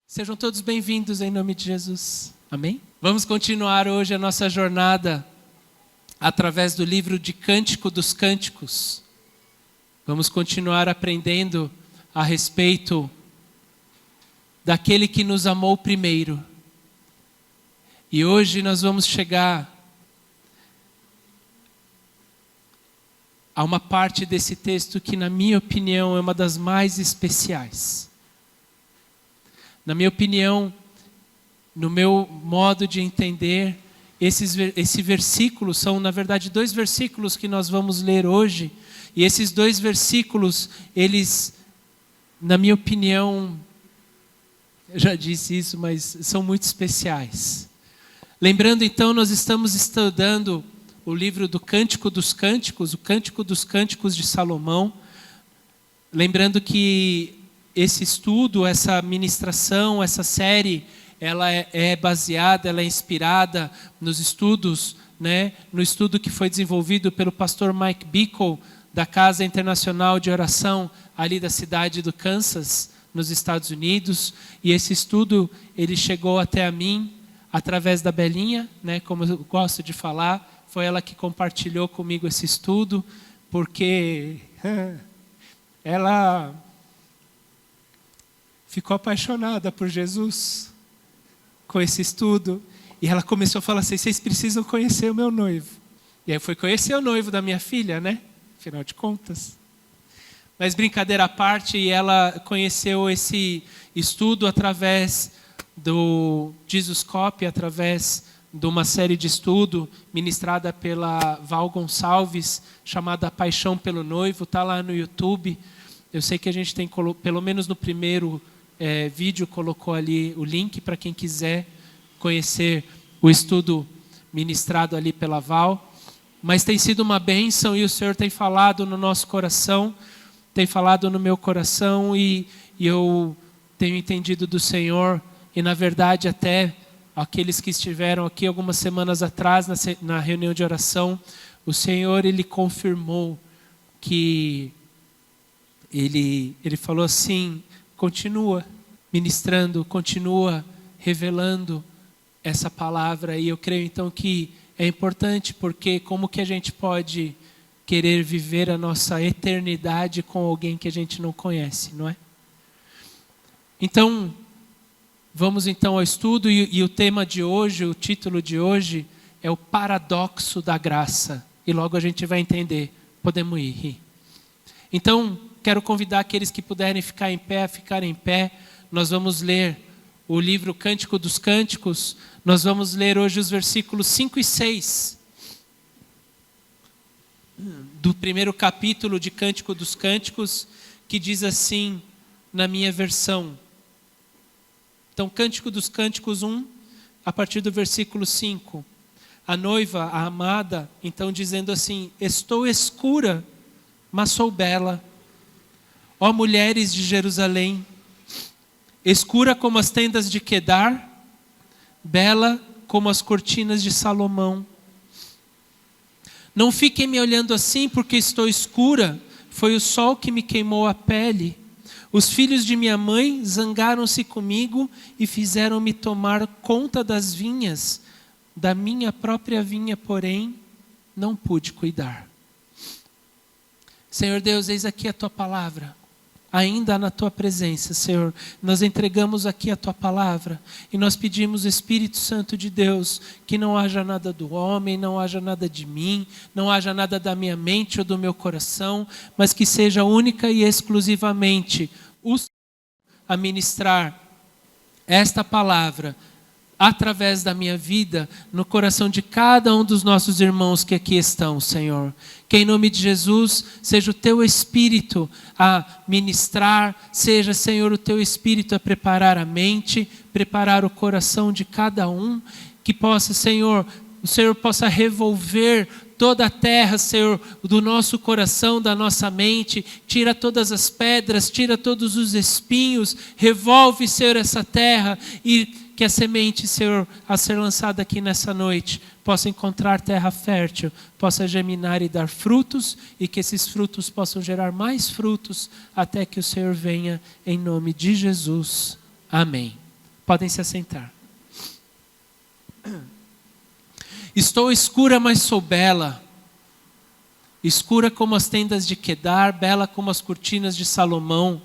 Sejam todos bem-vindos em nome de Jesus. Amém? Vamos continuar hoje a nossa jornada através do livro de Cântico dos Cânticos. Vamos continuar aprendendo a respeito daquele que nos amou primeiro. E hoje nós vamos chegar a uma parte desse texto que, na minha opinião, é uma das mais especiais. Na minha opinião, no meu modo de entender, esse versículo são, na verdade, 2 versículos que nós vamos ler hoje. E esses 2 versículos, eles, na minha opinião, eu já disse isso, mas são muito especiais. Lembrando, então, nós estamos estudando o livro do Cântico dos Cânticos, o Cântico dos Cânticos de Salomão. Lembrando que esse estudo, essa ministração, essa série, ela é baseada, ela é inspirada nos estudos, no estudo que foi desenvolvido pelo pastor Mike Bickle, da Casa Internacional de Oração, ali da cidade do Kansas, nos Estados Unidos. E esse estudo, ele chegou até a mim através da Belinha, como eu gosto de falar. Foi ela que compartilhou comigo esse estudo, porque ela ficou apaixonada por Jesus com esse estudo. E ela começou a falar assim: vocês precisam conhecer o meu noivo. E aí foi conhecer o noivo da minha filha, Afinal de contas. Mas brincadeira à parte, e ela conheceu esse estudo através do Jesus Cop, através de uma série de estudo ministrada pela Val Gonçalves, chamada Paixão pelo Noivo. Está lá no YouTube. Eu sei que a gente tem, pelo menos no primeiro vídeo, colocou ali o link para quem quiser conhecer o estudo ministrado ali pela Val. Mas tem sido uma bênção e o Senhor tem falado no nosso coração, tem falado no meu coração, e eu tenho entendido do Senhor, e na verdade até aqueles que estiveram aqui algumas semanas atrás na reunião de oração, o Senhor, Ele confirmou que Ele falou assim: continua ministrando, continua revelando essa palavra. E eu creio então que é importante, porque como que a gente pode querer viver a nossa eternidade com alguém que a gente não conhece, não é? Então, vamos então ao estudo, e o tema de hoje, o título de hoje é o paradoxo da graça. E logo a gente vai entender. Podemos ir. Então, quero convidar aqueles que puderem ficar em pé, a ficarem em pé. Nós vamos ler o livro Cântico dos Cânticos. Nós vamos ler hoje os versículos 5 e 6 do primeiro capítulo de Cântico dos Cânticos, que diz assim na minha versão. Então, Cântico dos Cânticos 1, a partir do versículo 5. A noiva, a amada, então dizendo assim: estou escura, mas sou bela. Ó mulheres de Jerusalém, escura como as tendas de Quedar, bela como as cortinas de Salomão. Não fiquem me olhando assim, porque estou escura, foi o sol que me queimou a pele. Os filhos de minha mãe zangaram-se comigo e fizeram-me tomar conta das vinhas. Da minha própria vinha, porém, não pude cuidar. Senhor Deus, eis aqui a Tua palavra. Ainda na Tua presença, Senhor, nós entregamos aqui a Tua palavra e nós pedimos, Espírito Santo de Deus, que não haja nada do homem, não haja nada de mim, não haja nada da minha mente ou do meu coração, mas que seja única e exclusivamente o Senhor a ministrar esta palavra através da minha vida, no coração de cada um dos nossos irmãos que aqui estão, Senhor. Que em nome de Jesus, seja o Teu Espírito a ministrar, seja, Senhor, o Teu Espírito a preparar a mente, preparar o coração de cada um, que possa, Senhor, o Senhor possa revolver toda a terra, Senhor, do nosso coração, da nossa mente. Tira todas as pedras, tira todos os espinhos, revolve, Senhor, essa terra, e que a semente, Senhor, a ser lançada aqui nessa noite, possa encontrar terra fértil, possa germinar e dar frutos, e que esses frutos possam gerar mais frutos, até que o Senhor venha, em nome de Jesus. Amém. Podem se assentar. Estou escura, mas sou bela. Escura como as tendas de Quedar, bela como as cortinas de Salomão.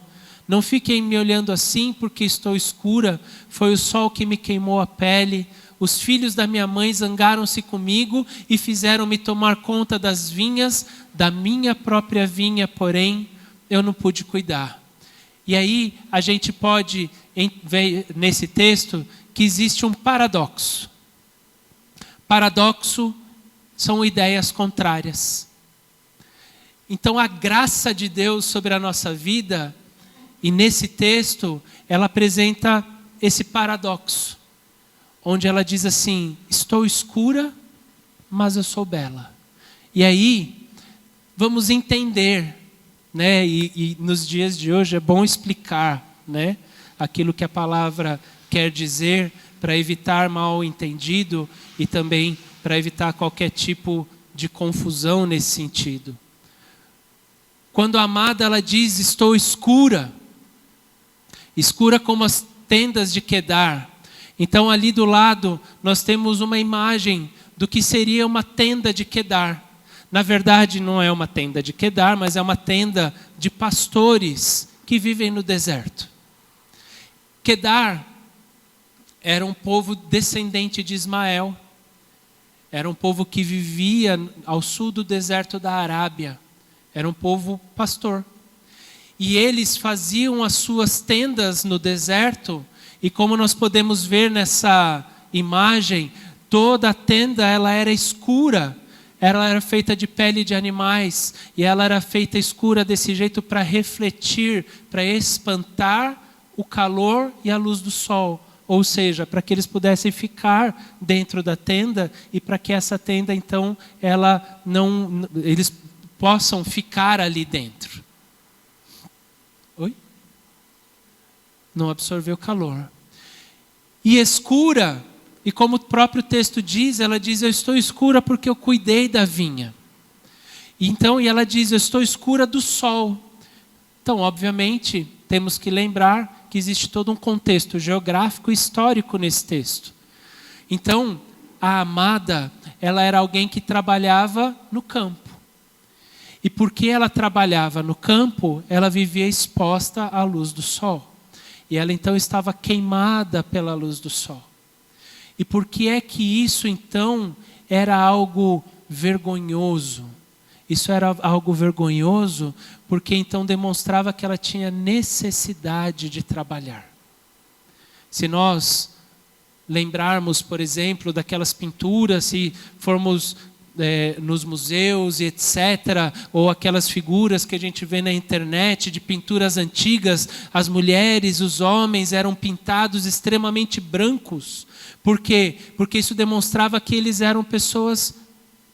Não fiquem me olhando assim, porque estou escura. Foi o sol que me queimou a pele. Os filhos da minha mãe zangaram-se comigo e fizeram-me tomar conta das vinhas, da minha própria vinha, porém, eu não pude cuidar. E aí a gente pode ver nesse texto que existe um paradoxo. Paradoxo são ideias contrárias. Então a graça de Deus sobre a nossa vida, e nesse texto, ela apresenta esse paradoxo. Onde ela diz assim, estou escura, mas eu sou bela. E aí, vamos entender, né? E nos dias de hoje é bom explicar, né? Aquilo que a palavra quer dizer, para evitar mal entendido e também para evitar qualquer tipo de confusão nesse sentido. Quando a amada ela diz, estou escura, escura como as tendas de Quedar. Então ali do lado nós temos uma imagem do que seria uma tenda de Quedar. Na verdade não é uma tenda de Quedar, mas é uma tenda de pastores que vivem no deserto. Quedar era um povo descendente de Ismael. Era um povo que vivia ao sul do deserto da Arábia. Era um povo pastor. E eles faziam as suas tendas no deserto. E como nós podemos ver nessa imagem, toda a tenda ela era escura. Ela era feita de pele de animais. E ela era feita escura desse jeito para refletir, para espantar o calor e a luz do sol. Ou seja, para que eles pudessem ficar dentro da tenda e para que essa tenda, então, eles possam ficar ali dentro. Oi? Não absorveu calor. E escura, e como o próprio texto diz, ela diz, eu estou escura porque eu cuidei da vinha. Então, e ela diz, eu estou escura do sol. Então, obviamente, temos que lembrar que existe todo um contexto geográfico e histórico nesse texto. Então, a amada, ela era alguém que trabalhava no campo. E porque ela trabalhava no campo, ela vivia exposta à luz do sol. E ela então estava queimada pela luz do sol. E por que é que isso então era algo vergonhoso? Isso era algo vergonhoso porque então demonstrava que ela tinha necessidade de trabalhar. Se nós lembrarmos, por exemplo, daquelas pinturas, se formos nos museus e etc., ou aquelas figuras que a gente vê na internet de pinturas antigas, as mulheres, os homens eram pintados extremamente brancos. Por quê? Porque isso demonstrava que eles eram pessoas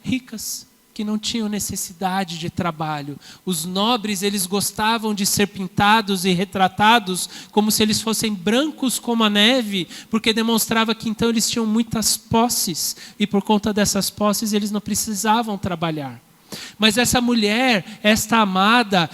ricas, que não tinham necessidade de trabalho. Os nobres, eles gostavam de ser pintados e retratados como se eles fossem brancos como a neve, porque demonstrava que então eles tinham muitas posses, e por conta dessas posses eles não precisavam trabalhar. Mas essa mulher, esta amada,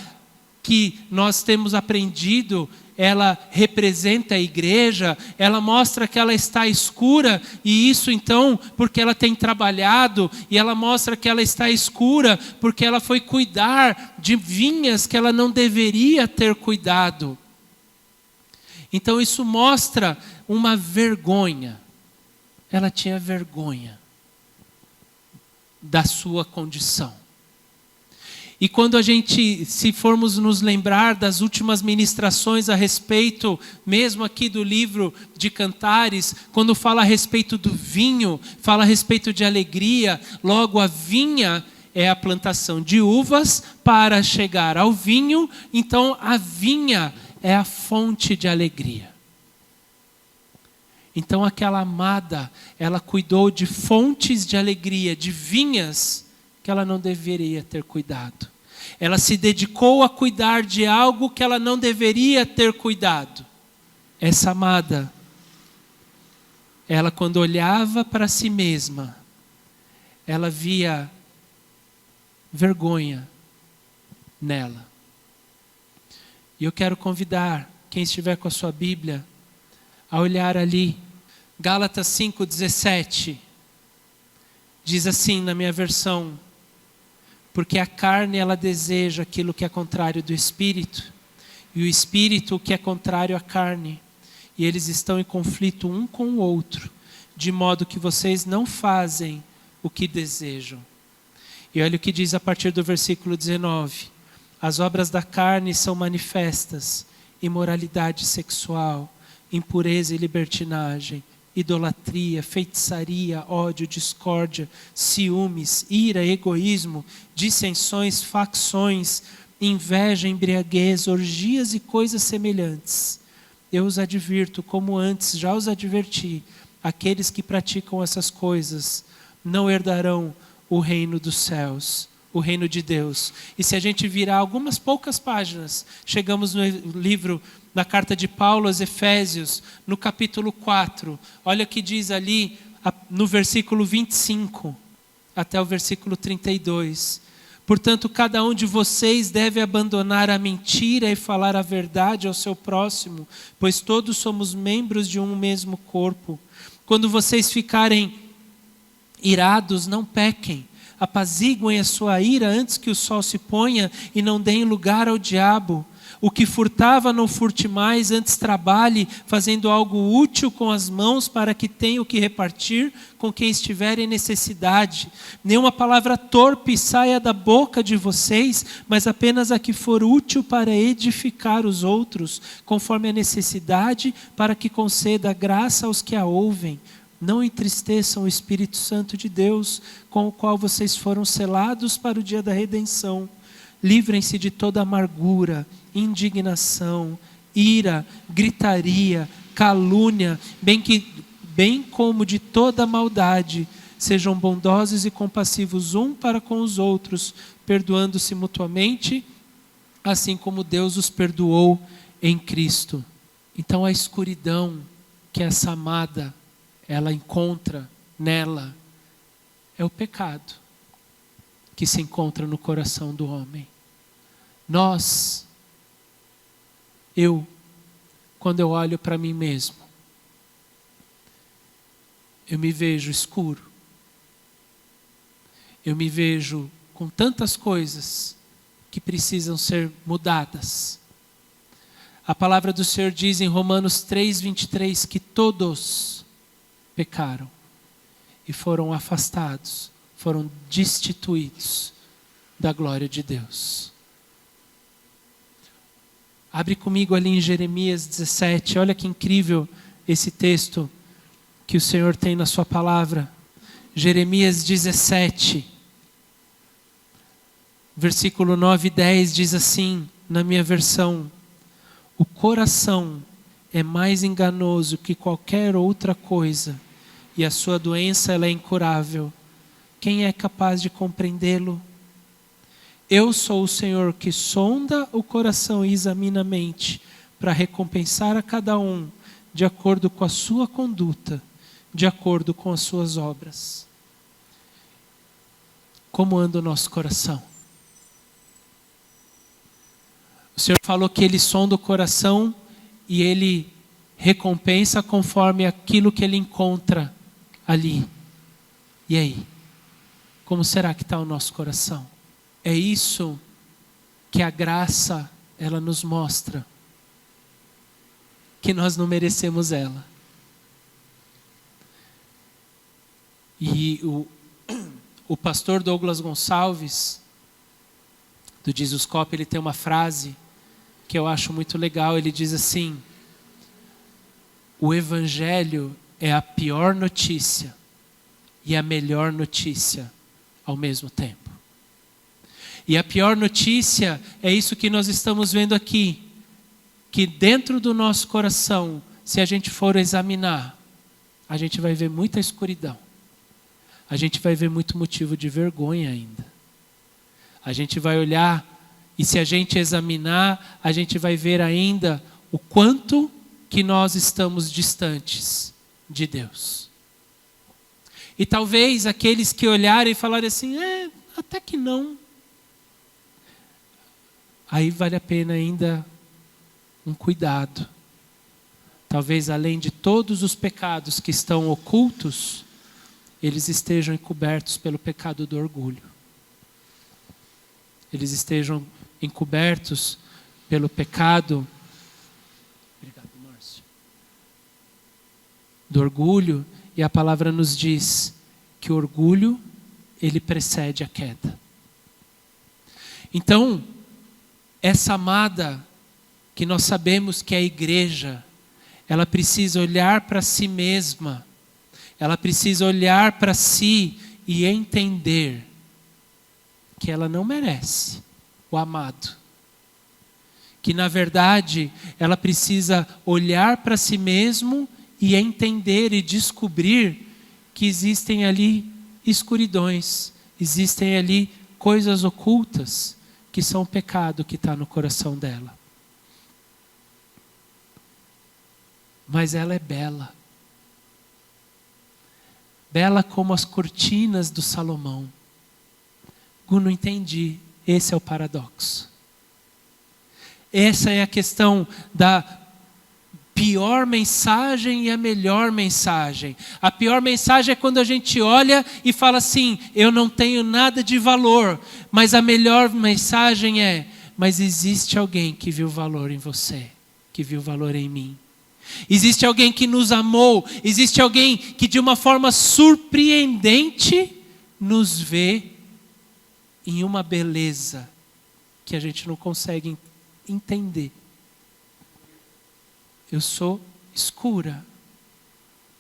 que nós temos aprendido, ela representa a igreja, ela mostra que ela está escura, e isso então, porque ela tem trabalhado, e ela mostra que ela está escura, porque ela foi cuidar de vinhas que ela não deveria ter cuidado. Então isso mostra uma vergonha. Ela tinha vergonha da sua condição. E quando se formos nos lembrar das últimas ministrações a respeito, mesmo aqui do livro de Cantares, quando fala a respeito do vinho, fala a respeito de alegria, logo a vinha é a plantação de uvas para chegar ao vinho, então a vinha é a fonte de alegria. Então aquela amada, ela cuidou de fontes de alegria, de vinhas que ela não deveria ter cuidado. Ela se dedicou a cuidar de algo que ela não deveria ter cuidado. Essa amada, ela quando olhava para si mesma, ela via vergonha nela. E eu quero convidar quem estiver com a sua Bíblia a olhar ali. Gálatas 5:17 diz assim na minha versão: porque a carne ela deseja aquilo que é contrário do espírito, e o espírito o que é contrário à carne, e eles estão em conflito um com o outro, de modo que vocês não fazem o que desejam. E olha o que diz a partir do versículo 19: as obras da carne são manifestas: imoralidade sexual, impureza e libertinagem, idolatria, feitiçaria, ódio, discórdia, ciúmes, ira, egoísmo, dissensões, facções, inveja, embriaguez, orgias e coisas semelhantes. Eu os advirto, como antes já os adverti: aqueles que praticam essas coisas não herdarão o reino dos céus, o reino de Deus. E se a gente virar algumas poucas páginas, chegamos no livro, na carta de Paulo aos Efésios, no capítulo 4. Olha o que diz ali no versículo 25 até o versículo 32. Portanto, cada um de vocês deve abandonar a mentira e falar a verdade ao seu próximo, pois todos somos membros de um mesmo corpo. Quando vocês ficarem irados, não pequem. Apaziguem a sua ira antes que o sol se ponha e não deem lugar ao diabo. O que furtava não furte mais, antes trabalhe, fazendo algo útil com as mãos para que tenha o que repartir com quem estiver em necessidade. Nenhuma palavra torpe saia da boca de vocês, mas apenas a que for útil para edificar os outros, conforme a necessidade, para que conceda graça aos que a ouvem. Não entristeçam o Espírito Santo de Deus, com o qual vocês foram selados para o dia da redenção. Livrem-se de toda amargura, indignação, ira, gritaria, calúnia, bem como de toda maldade. Sejam bondosos e compassivos um para com os outros, perdoando-se mutuamente, assim como Deus os perdoou em Cristo. Então a escuridão que essa amada ela encontra nela é o pecado que se encontra no coração do homem. Quando eu olho para mim mesmo, eu me vejo escuro. Eu me vejo com tantas coisas que precisam ser mudadas. A palavra do Senhor diz em Romanos 3:23 que todos pecaram e foram afastados, foram destituídos da glória de Deus. Abre comigo ali em Jeremias 17, olha que incrível esse texto que o Senhor tem na sua palavra. Jeremias 17, versículo 9 e 10 diz assim, na minha versão: o coração é mais enganoso que qualquer outra coisa, e a sua doença ela é incurável. Quem é capaz de compreendê-lo? Eu sou o Senhor que sonda o coração e examina a mente, para recompensar a cada um de acordo com a sua conduta, de acordo com as suas obras. Como anda o nosso coração? O Senhor falou que Ele sonda o coração e Ele recompensa conforme aquilo que Ele encontra ali. E aí? Como será que está o nosso coração? É isso que a graça ela nos mostra, que nós não merecemos ela. E o pastor Douglas Gonçalves, do Jesuscope, ele tem uma frase que eu acho muito legal. Ele diz assim: o Evangelho é a pior notícia e a melhor notícia ao mesmo tempo. E a pior notícia é isso que nós estamos vendo aqui, que dentro do nosso coração, se a gente for examinar, a gente vai ver muita escuridão. A gente vai ver muito motivo de vergonha ainda. A gente vai olhar e se a gente examinar, a gente vai ver ainda o quanto que nós estamos distantes de Deus. E talvez aqueles que olharem e falarem assim, até que não. Aí vale a pena ainda um cuidado. talvez além de todos os pecados que estão ocultos, eles estejam encobertos pelo pecado do orgulho. Eles estejam encobertos pelo pecado do orgulho, e a palavra nos diz que o orgulho, ele precede a queda. Então, essa amada, que nós sabemos que é a igreja, ela precisa olhar para si mesma, ela precisa olhar para si e entender que ela não merece o amado. Que na verdade, ela precisa olhar para si mesmo e entender e descobrir que existem ali escuridões, existem ali coisas ocultas, que são o pecado que está no coração dela. Mas ela é bela. Bela como as cortinas do Salomão. Não entendi. Esse é o paradoxo. Essa é a questão da pior mensagem e a melhor mensagem. A pior mensagem é quando a gente olha e fala assim, eu não tenho nada de valor. Mas a melhor mensagem é, mas existe alguém que viu valor em você, que viu valor em mim. Existe alguém que nos amou, existe alguém que de uma forma surpreendente nos vê em uma beleza que a gente não consegue entender. Eu sou escura,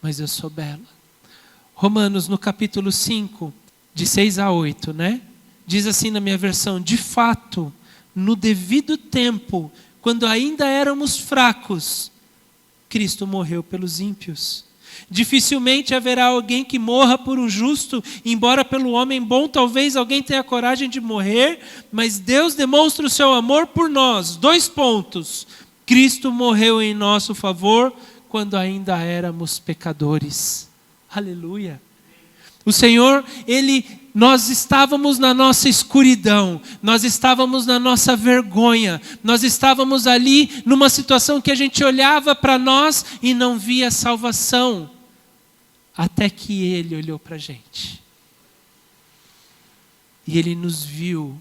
mas eu sou bela. Romanos, no capítulo 5, de 6 a 8, né? Diz assim na minha versão, de fato, no devido tempo, quando ainda éramos fracos, Cristo morreu pelos ímpios. Dificilmente haverá alguém que morra por um justo, embora pelo homem bom talvez alguém tenha coragem de morrer, mas Deus demonstra o seu amor por nós. 2 pontos. Cristo morreu em nosso favor quando ainda éramos pecadores. Aleluia. O Senhor, nós estávamos na nossa escuridão, nós estávamos na nossa vergonha, nós estávamos ali numa situação que a gente olhava para nós e não via salvação, até que Ele olhou para a gente. E Ele nos viu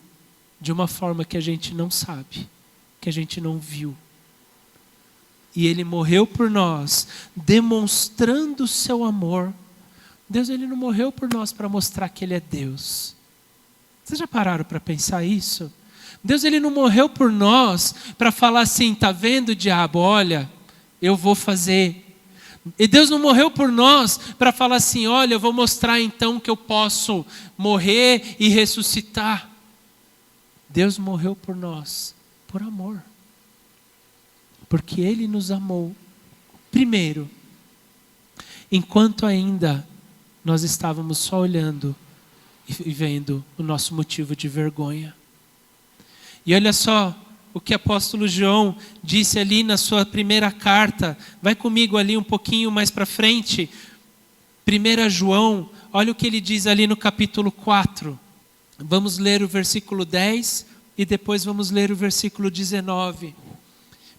de uma forma que a gente não sabe, que a gente não viu. E Ele morreu por nós, demonstrando o seu amor. Deus, Ele não morreu por nós para mostrar que Ele é Deus. Vocês já pararam para pensar isso? Deus, Ele não morreu por nós para falar assim, tá vendo, diabo, olha, eu vou fazer. E Deus não morreu por nós para falar assim, olha, eu vou mostrar então que eu posso morrer e ressuscitar. Deus morreu por nós, por amor. Porque Ele nos amou. Primeiro, enquanto ainda nós estávamos só olhando e vendo o nosso motivo de vergonha. E olha só o que o apóstolo João disse ali na sua primeira carta. Vai comigo ali um pouquinho mais para frente. 1 João, olha o que ele diz ali no capítulo 4. Vamos ler o versículo 10 e depois vamos ler o versículo 19.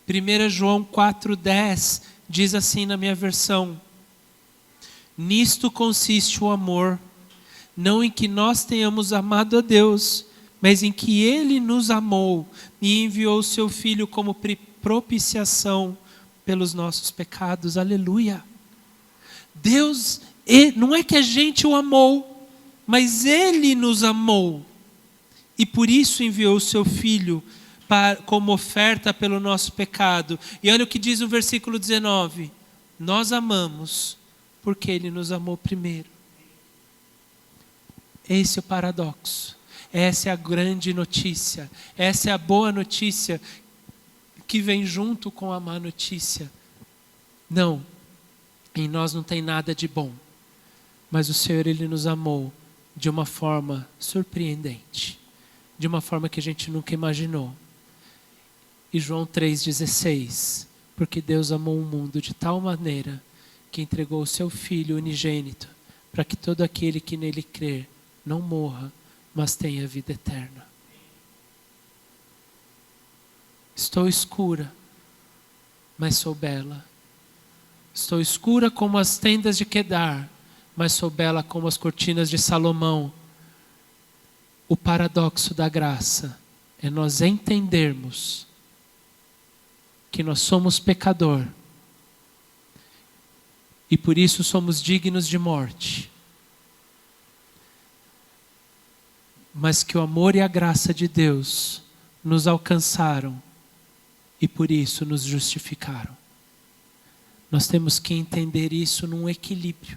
1 João 4,10 diz assim na minha versão: nisto consiste o amor, não em que nós tenhamos amado a Deus, mas em que Ele nos amou e enviou o seu Filho como propiciação pelos nossos pecados. Aleluia! Deus, não é que a gente o amou, mas Ele nos amou. E por isso enviou o seu Filho como oferta pelo nosso pecado. E olha o que diz o versículo 19. Nós amamos porque Ele nos amou primeiro. Esse é o paradoxo. Essa é a grande notícia. Essa é a boa notícia que vem junto com a má notícia. Não, em nós não tem nada de bom. Mas o Senhor, Ele nos amou de uma forma surpreendente. De uma forma que a gente nunca imaginou. E João 3,16. Porque Deus amou o mundo de tal maneira que entregou o seu Filho unigênito, para que todo aquele que nele crer não morra, mas tenha vida eterna. Estou escura, mas sou bela. Estou escura como as tendas de Quedar, mas sou bela como as cortinas de Salomão. O paradoxo da graça é nós entendermos que nós somos pecador e por isso somos dignos de morte. Mas que o amor e a graça de Deus nos alcançaram e por isso nos justificaram. Nós temos que entender isso num equilíbrio.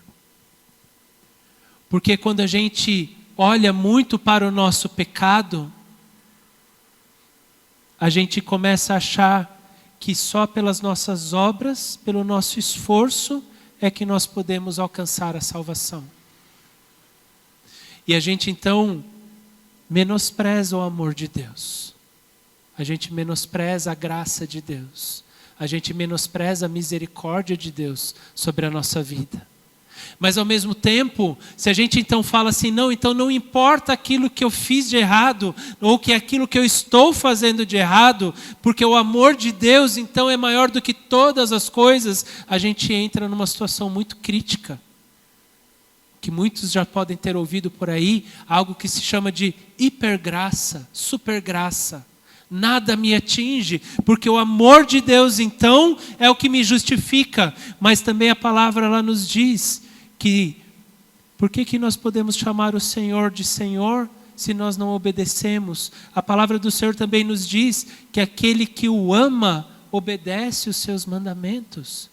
Porque quando a gente olha muito para o nosso pecado, a gente começa a achar que só pelas nossas obras, pelo nosso esforço, é que nós podemos alcançar a salvação. E a gente então menospreza o amor de Deus. A gente menospreza a graça de Deus. A gente menospreza a misericórdia de Deus sobre a nossa vida. Mas ao mesmo tempo, se a gente então fala assim, não, então não importa aquilo que eu fiz de errado, ou que aquilo que eu estou fazendo de errado, porque o amor de Deus então é maior do que todas as coisas, a gente entra numa situação muito crítica. Que muitos já podem ter ouvido por aí, algo que se chama de hipergraça, supergraça. Nada me atinge, porque o amor de Deus então é o que me justifica. Mas também a palavra lá nos diz que, por que nós podemos chamar o Senhor de Senhor se nós não obedecemos? A palavra do Senhor também nos diz que aquele que o ama obedece os seus mandamentos.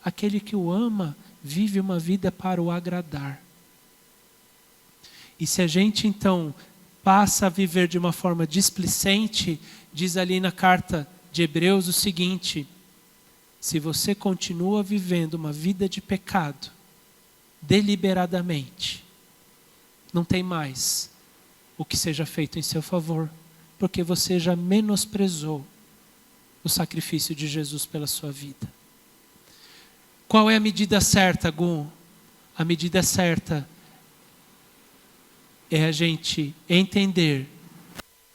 Aquele que o ama vive uma vida para o agradar. E se a gente então passa a viver de uma forma displicente, diz ali na carta de Hebreus o seguinte: se você continua vivendo uma vida de pecado, deliberadamente, não tem mais o que seja feito em seu favor, porque você já menosprezou o sacrifício de Jesus pela sua vida. Qual é a medida certa, Gun? A medida certa é a gente entender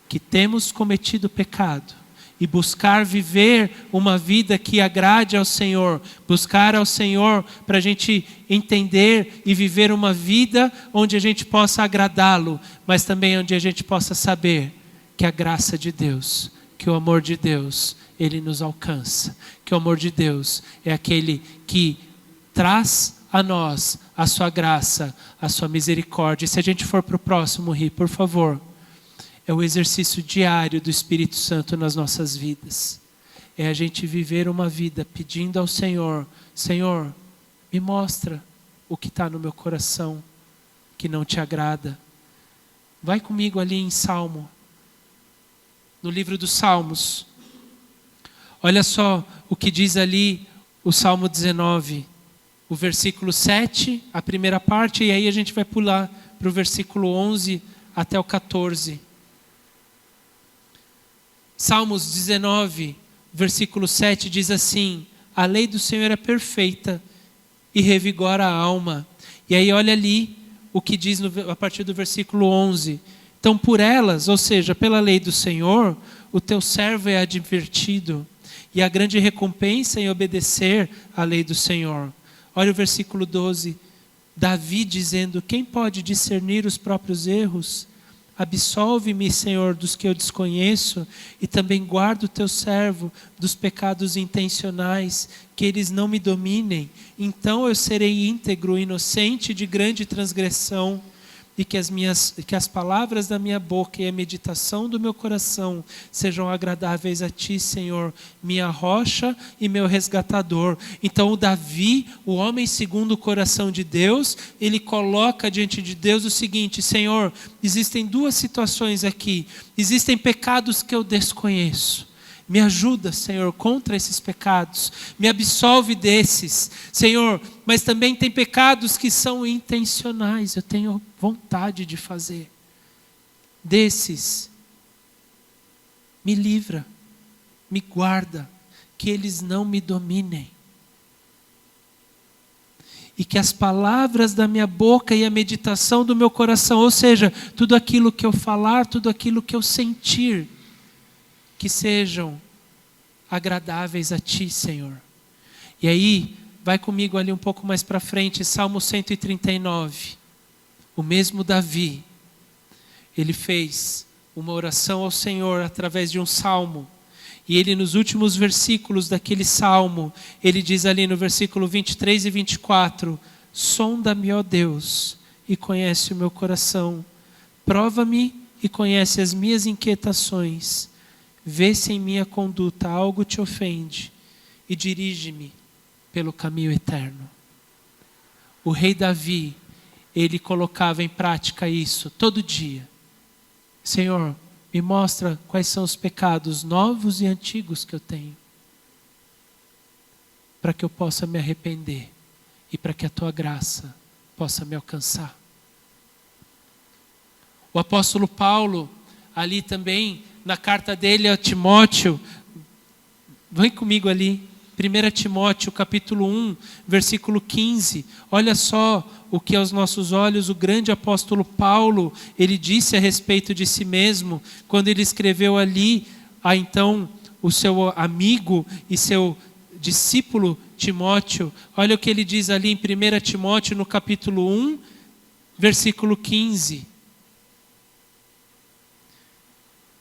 que temos cometido pecado e buscar viver uma vida que agrade ao Senhor, buscar ao Senhor para a gente entender e viver uma vida onde a gente possa agradá-lo, mas também onde a gente possa saber que a graça de Deus, que o amor de Deus, Ele nos alcança, que o amor de Deus é aquele que traz a nós a sua graça, a sua misericórdia. E se a gente for para o próximo, Ri, por favor. É o exercício diário do Espírito Santo nas nossas vidas. É a gente viver uma vida pedindo ao Senhor: Senhor, me mostra o que está no meu coração que não te agrada. Vai comigo ali em Salmo, no livro dos Salmos. Olha só o que diz ali o Salmo 19. O versículo 7, a primeira parte, e aí a gente vai pular para o versículo 11 até o 14. Salmos 19, versículo 7 diz assim: a lei do Senhor é perfeita e revigora a alma. E aí olha ali o que diz a partir do versículo 11. Então por elas, ou seja, pela lei do Senhor, o teu servo é advertido, e a grande recompensa em obedecer à lei do Senhor. Olha o versículo 12, Davi dizendo: quem pode discernir os próprios erros? Absolve-me, Senhor, dos que eu desconheço, e também guarda o teu servo dos pecados intencionais, que eles não me dominem. Então eu serei íntegro, inocente de grande transgressão, e que as palavras da minha boca e a meditação do meu coração sejam agradáveis a ti, Senhor, minha rocha e meu resgatador. Então o Davi, o homem segundo o coração de Deus, ele coloca diante de Deus o seguinte: Senhor, existem duas situações aqui. Existem pecados que eu desconheço. Me ajuda, Senhor, contra esses pecados. Me absolve desses, Senhor. Mas também tem pecados que são intencionais. Eu tenho vontade de fazer. Desses, me livra, me guarda, que eles não me dominem. E que as palavras da minha boca e a meditação do meu coração, ou seja, tudo aquilo que eu falar, tudo aquilo que eu sentir, que sejam agradáveis a ti, Senhor. E aí, Vai comigo ali um pouco mais para frente, Salmo 139. O mesmo Davi, ele fez uma oração ao Senhor através de um salmo. E ele, nos últimos versículos daquele salmo, ele diz ali no versículo 23 e 24: sonda-me, ó Deus, e conhece o meu coração. Prova-me e conhece as minhas inquietações. Vê se em minha conduta algo te ofende e dirige-me pelo caminho eterno. O rei Davi, ele colocava em prática isso todo dia. Senhor, me mostra quais são os pecados novos e antigos que eu tenho, para que eu possa me arrepender e para que a tua graça possa me alcançar. O apóstolo Paulo, ali também, na carta dele a Timóteo, vem comigo ali, 1 Timóteo capítulo 1, versículo 15. Olha só o que aos nossos olhos o grande apóstolo Paulo, ele disse a respeito de si mesmo, quando ele escreveu ali a então o seu amigo e seu discípulo Timóteo. Olha o que ele diz ali em 1 Timóteo no capítulo 1, versículo 15.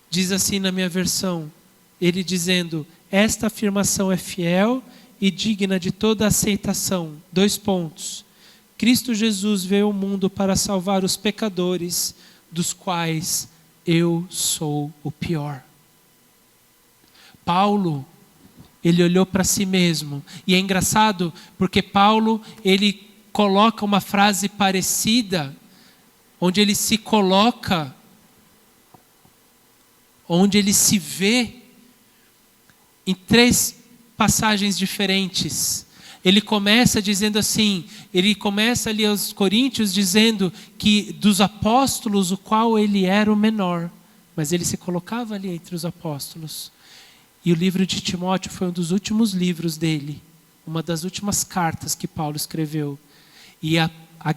Diz assim na minha versão, ele dizendo: esta afirmação é fiel e digna de toda aceitação. 2 pontos. Cristo Jesus veio ao mundo para salvar os pecadores, dos quais eu sou o pior. Paulo, ele olhou para si mesmo. E é engraçado porque Paulo, ele coloca uma frase parecida, onde ele se coloca, onde ele se vê em 3 passagens diferentes. Ele começa dizendo assim, ele começa ali aos Coríntios dizendo que dos apóstolos o qual ele era o menor, mas ele se colocava ali entre os apóstolos. E o livro de Timóteo foi um dos últimos livros dele, uma das últimas cartas que Paulo escreveu. E a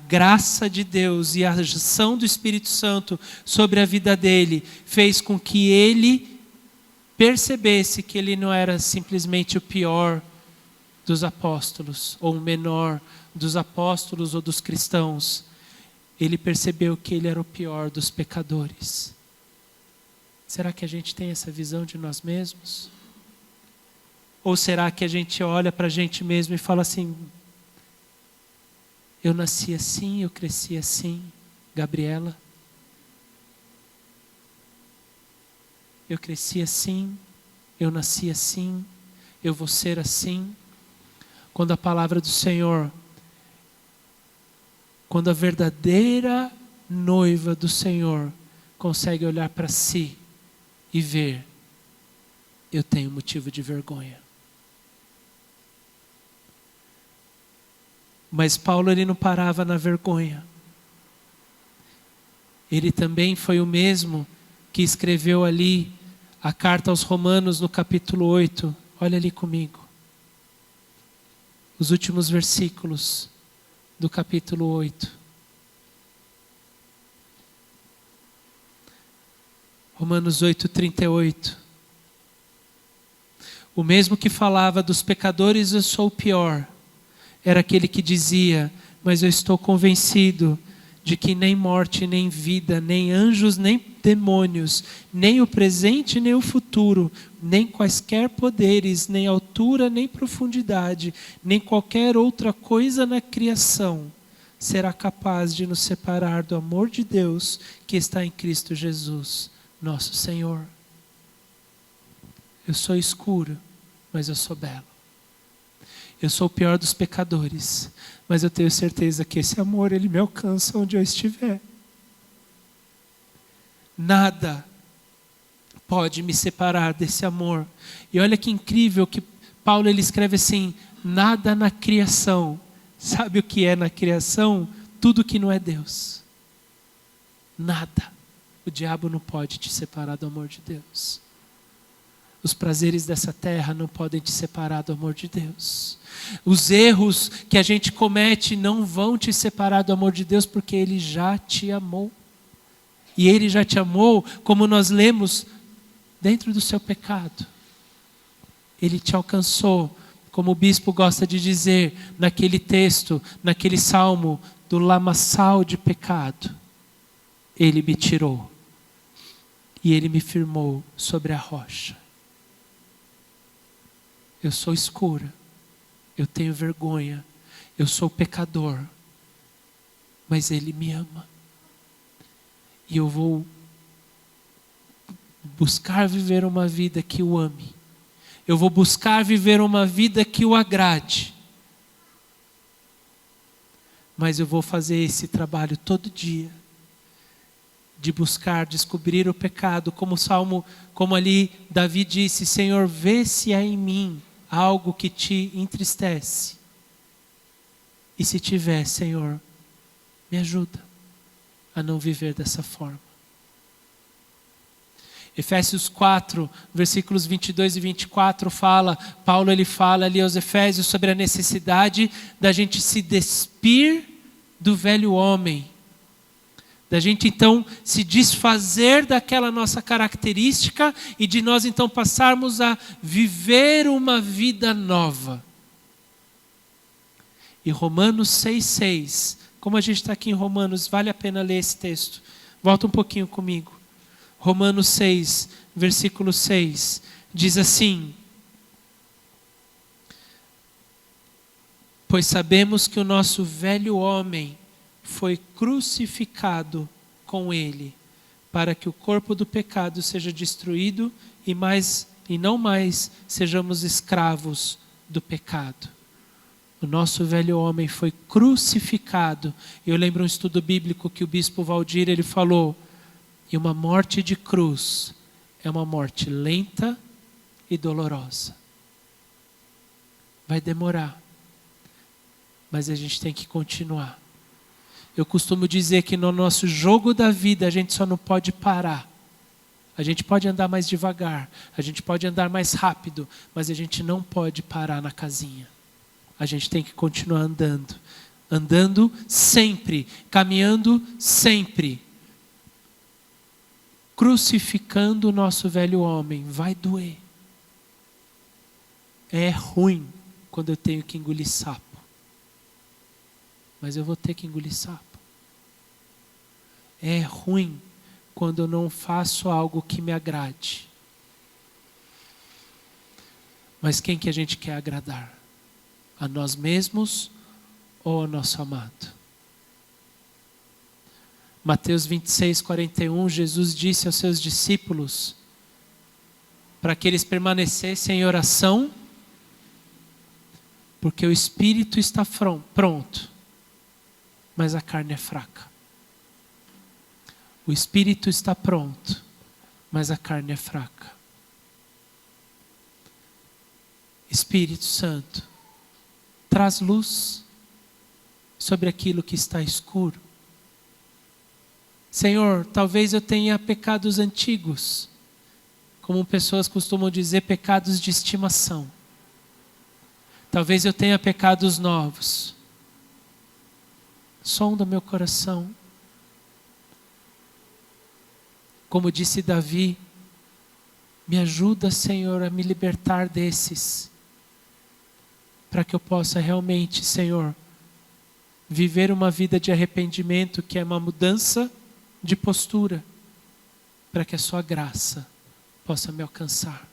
graça de Deus e a ação do Espírito Santo sobre a vida dele fez com que ele percebesse que ele não era simplesmente o pior dos apóstolos, ou o menor dos apóstolos ou dos cristãos. Ele percebeu que ele era o pior dos pecadores. Será que a gente tem essa visão de nós mesmos? Ou será que a gente olha para a gente mesmo e fala assim: eu nasci assim, eu cresci assim, Gabriela? Eu cresci assim, eu nasci assim, eu vou ser assim. Quando a palavra do Senhor, quando a verdadeira noiva do Senhor consegue olhar para si e ver: eu tenho motivo de vergonha. Mas Paulo, ele não parava na vergonha. Ele também foi o mesmo que escreveu ali a carta aos Romanos no capítulo 8. Olha ali comigo. Os últimos versículos do capítulo 8. Romanos 8:38. O mesmo que falava dos pecadores, eu sou o pior, era aquele que dizia: mas eu estou convencido de que nem morte, nem vida, nem anjos, nem demônios, nem o presente, nem o futuro, nem quaisquer poderes, nem altura, nem profundidade, nem qualquer outra coisa na criação será capaz de nos separar do amor de Deus que está em Cristo Jesus, nosso Senhor. Eu sou escuro, mas eu sou belo. Eu sou o pior dos pecadores, mas eu tenho certeza que esse amor, ele me alcança onde eu estiver. Nada pode me separar desse amor. E olha que incrível que Paulo, ele escreve assim: nada na criação. Sabe o que é na criação? Tudo que não é Deus. Nada. O diabo não pode te separar do amor de Deus. Os prazeres dessa terra não podem te separar do amor de Deus. Os erros que a gente comete não vão te separar do amor de Deus, porque Ele já te amou. E Ele já te amou, como nós lemos, dentro do seu pecado. Ele te alcançou Como o bispo gosta de dizer naquele texto, naquele salmo, do lamaçal de pecado, Ele me tirou e Ele me firmou sobre a rocha. Eu sou escura, eu tenho vergonha, eu sou pecador, mas Ele me ama. E eu vou buscar viver uma vida que o ame. Eu vou buscar viver uma vida que o agrade. Mas eu vou fazer esse trabalho todo dia, de buscar descobrir o pecado, como ali Davi disse: Senhor, vê se há em mim algo que te entristece. E se tiver, Senhor, me ajuda a não viver dessa forma. Efésios 4, versículos 22 e 24 Paulo ele fala ali aos Efésios sobre a necessidade da gente se despir do velho homem. Da gente então se desfazer daquela nossa característica e de nós então passarmos a viver uma vida nova. E Romanos 6,6, como a gente está aqui em Romanos, vale a pena ler esse texto. Volta um pouquinho comigo. Romanos 6, versículo 6, diz assim: pois sabemos que o nosso velho homem foi crucificado com Ele, para que o corpo do pecado seja destruído e não mais sejamos escravos do pecado. O nosso velho homem foi crucificado. Eu lembro um estudo bíblico que o bispo Valdir ele falou: e uma morte de cruz é uma morte lenta e dolorosa. Vai demorar, mas a gente tem que continuar. Eu costumo dizer que no nosso jogo da vida a gente só não pode parar. A gente pode andar mais devagar, a gente pode andar mais rápido, mas a gente não pode parar na casinha. A gente tem que continuar andando. Andando sempre, caminhando sempre. Crucificando o nosso velho homem. Vai doer. É ruim quando eu tenho que engolir sapo. Mas eu vou ter que engolir sapo. É ruim quando eu não faço algo que me agrade. Mas quem que a gente quer agradar? A nós mesmos ou ao nosso amado? Mateus 26, 41, Jesus disse aos seus discípulos para que eles permanecessem em oração, porque o espírito está pronto, mas a carne é fraca. O espírito está pronto, mas a carne é fraca. Espírito Santo, traz luz sobre aquilo que está escuro. Senhor, talvez eu tenha pecados antigos, como pessoas costumam dizer, pecados de estimação. Talvez eu tenha pecados novos. Sonda meu coração. Como disse Davi, me ajuda, Senhor, a me libertar desses, para que eu possa realmente, Senhor, viver uma vida de arrependimento, que é uma mudança de postura, para que a sua graça possa me alcançar.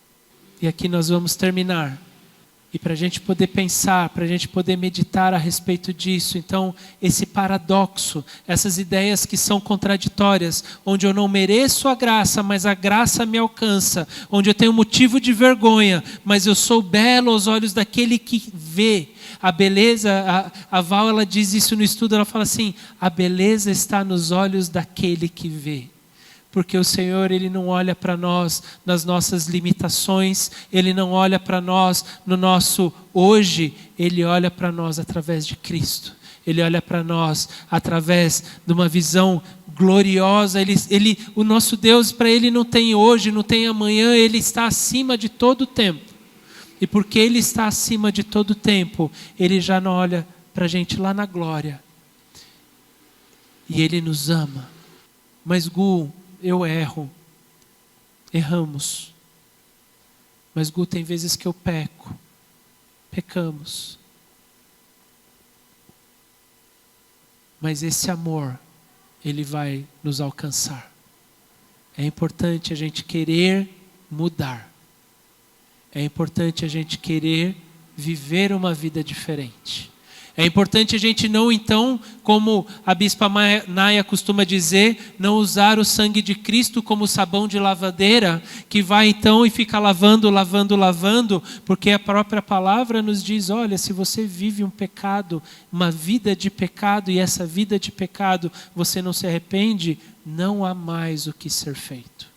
E aqui nós vamos terminar. E para a gente poder pensar, para a gente poder meditar a respeito disso, então, esse paradoxo, essas ideias que são contraditórias, onde eu não mereço a graça, mas a graça me alcança, onde eu tenho motivo de vergonha, mas eu sou belo aos olhos daquele que vê. A beleza, a Val, ela diz isso no estudo, ela fala assim: a beleza está nos olhos daquele que vê. Porque o Senhor, Ele não olha para nós nas nossas limitações, Ele não olha para nós no nosso hoje, Ele olha para nós através de Cristo. Ele olha para nós através de uma visão gloriosa. O nosso Deus, para Ele não tem hoje, não tem amanhã, Ele está acima de todo o tempo. E porque Ele está acima de todo o tempo, Ele já não olha para a gente lá na glória. E Ele nos ama. Mas Gu, eu erramos. Mas Gu, tem vezes que eu peco. pecamos. Mas esse amor, ele vai nos alcançar. É importante a gente querer mudar. É importante a gente querer viver uma vida diferente. É importante a gente não, então, como a bispa Naya costuma dizer, não usar o sangue de Cristo como sabão de lavadeira, que vai então e fica lavando, porque a própria palavra nos diz, olha, se você vive um pecado, uma vida de pecado, e essa vida de pecado você não se arrepende, não há mais o que ser feito.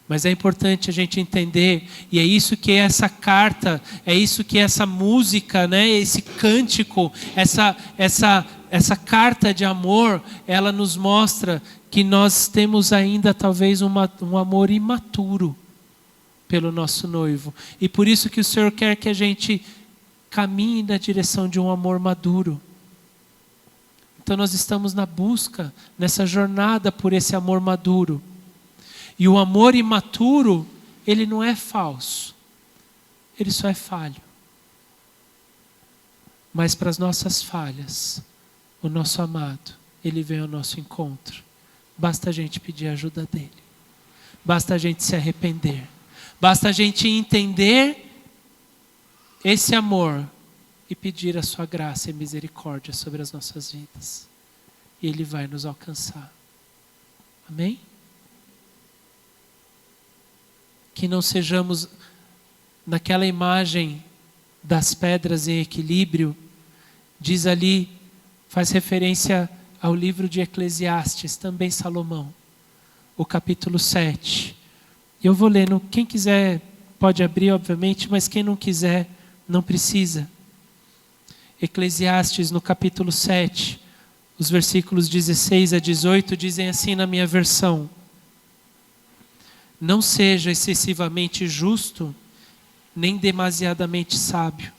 Mas é importante a gente entender, e é isso que é essa carta, é isso que é essa música, né? Esse cântico, essa carta de amor, ela nos mostra que nós temos ainda talvez um amor imaturo pelo nosso noivo. E por isso que o Senhor quer que a gente caminhe na direção de um amor maduro. Então nós estamos na busca, nessa jornada por esse amor maduro. E o amor imaturo, ele não é falso. Ele só é falho. Mas para as nossas falhas, o nosso amado, ele vem ao nosso encontro. Basta a gente pedir a ajuda dele. Basta a gente se arrepender. Basta a gente entender esse amor e pedir a sua graça e misericórdia sobre as nossas vidas. E ele vai nos alcançar. Amém? Que não sejamos naquela imagem das pedras em equilíbrio, diz ali, faz referência ao livro de Eclesiastes, também Salomão, o capítulo 7. Eu vou ler, quem quiser pode abrir, obviamente, mas quem não quiser, não precisa. Eclesiastes, no capítulo 7, os versículos 16 a 18, dizem assim na minha versão: não seja excessivamente justo, nem demasiadamente sábio.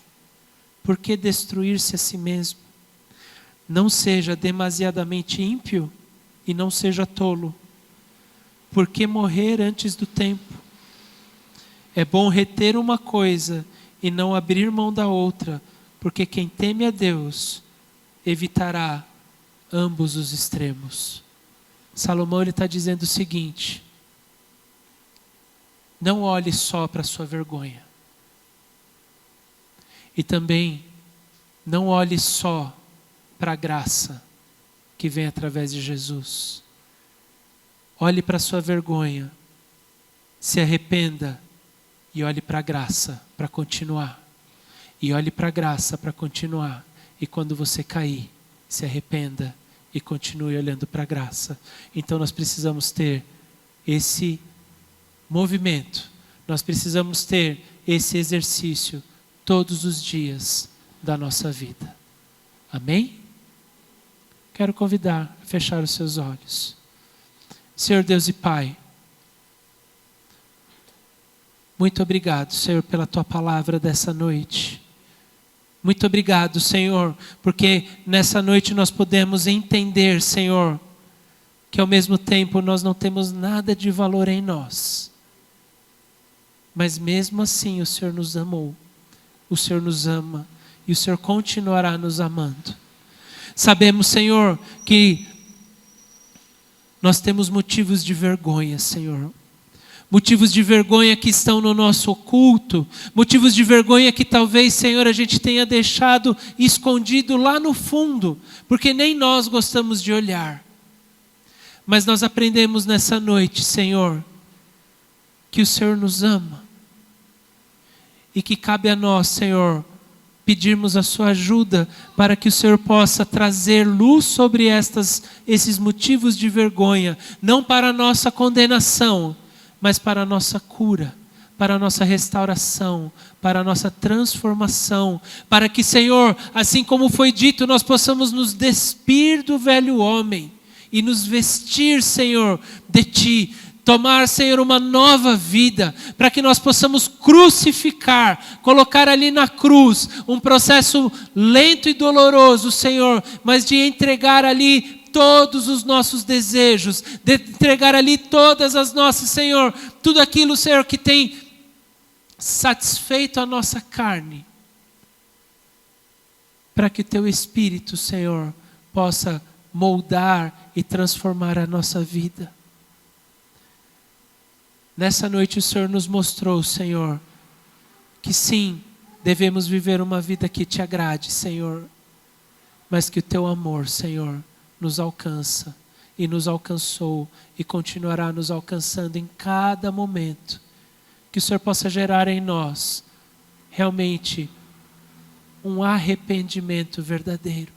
Por que destruir-se a si mesmo? Não seja demasiadamente ímpio e não seja tolo. Por que morrer antes do tempo? É bom reter uma coisa e não abrir mão da outra, porque quem teme a Deus evitará ambos os extremos. Salomão está dizendo o seguinte: não olhe só para a sua vergonha. E também não olhe só para a graça que vem através de Jesus. Olhe para a sua vergonha, se arrependa e olhe para a graça para continuar. E olhe para a graça para continuar. E quando você cair, se arrependa e continue olhando para a graça. Então nós precisamos ter esse movimento, nós precisamos ter esse exercício todos os dias da nossa vida. Amém? Quero convidar a fechar os seus olhos. Senhor Deus e Pai, muito obrigado, Senhor, pela Tua palavra dessa noite. Muito obrigado, Senhor, porque nessa noite nós podemos entender, Senhor, que ao mesmo tempo nós não temos nada de valor em nós. Mas mesmo assim o Senhor nos amou, o Senhor nos ama e o Senhor continuará nos amando. Sabemos, Senhor, que nós temos motivos de vergonha, Senhor. Motivos de vergonha que estão no nosso oculto, motivos de vergonha que talvez, Senhor, a gente tenha deixado escondido lá no fundo, porque nem nós gostamos de olhar. Mas nós aprendemos nessa noite, Senhor, que o Senhor nos ama e que cabe a nós, Senhor, pedirmos a sua ajuda para que o Senhor possa trazer luz sobre esses motivos de vergonha, não para a nossa condenação, mas para a nossa cura, para a nossa restauração, para a nossa transformação, para que, Senhor, assim como foi dito, nós possamos nos despir do velho homem e nos vestir, Senhor, de Ti. Tomar, Senhor, uma nova vida, para que nós possamos crucificar, colocar ali na cruz, um processo lento e doloroso, Senhor, mas de entregar ali todos os nossos desejos, de entregar ali todas as nossas, Senhor, tudo aquilo, Senhor, que tem satisfeito a nossa carne, para que teu Espírito, Senhor, possa moldar e transformar a nossa vida. Nessa noite o Senhor nos mostrou, Senhor, que sim, devemos viver uma vida que te agrade, Senhor, mas que o teu amor, Senhor, nos alcança e nos alcançou e continuará nos alcançando em cada momento. Que o Senhor possa gerar em nós realmente um arrependimento verdadeiro.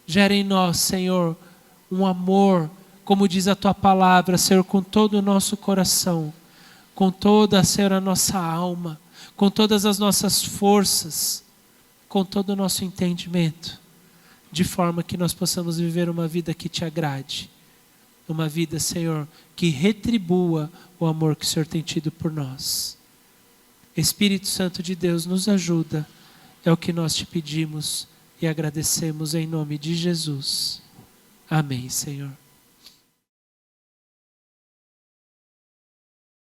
Gera em nós, Senhor, um amor, como diz a tua palavra, Senhor, com todo o nosso coração, com toda, Senhor, a nossa alma, com todas as nossas forças, com todo o nosso entendimento, de forma que nós possamos viver uma vida que te agrade. Uma vida, Senhor, que retribua o amor que o Senhor tem tido por nós. Espírito Santo de Deus, nos ajuda. É o que nós te pedimos e agradecemos em nome de Jesus. Amém, Senhor.